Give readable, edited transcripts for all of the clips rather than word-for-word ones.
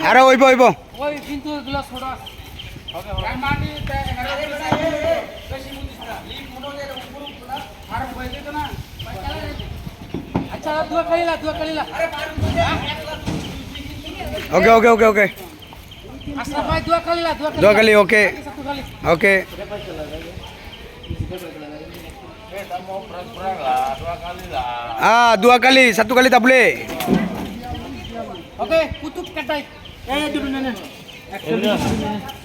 আরে ওইব ওইব ওকে ওকে ওকে ওকে dua kali oke oke dua kali satu kali tak boleh oke kutuk katai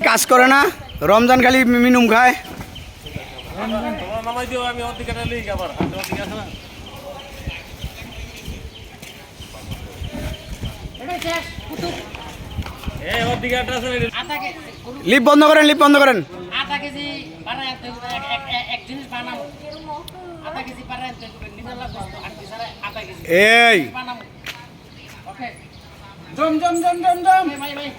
কাজ করে না রমজান খালি মিনুম খায় তোমার নামাই দিও আমি অর্ধেক কাটা লই আবার অর্ধেক আছে না এটা শেষ কুতুব এই অর্ধেক কাটা আছে লিপ বন্ধ করেন আধা কেজি বানাই আনতে এক জিনিস বানাবো আধা কেজি বানাই আনতে নিজের লাভ আর কি স্যার আধা কেজি এই বানাবো ওকে জম জম জম জম জম ভাই ভাই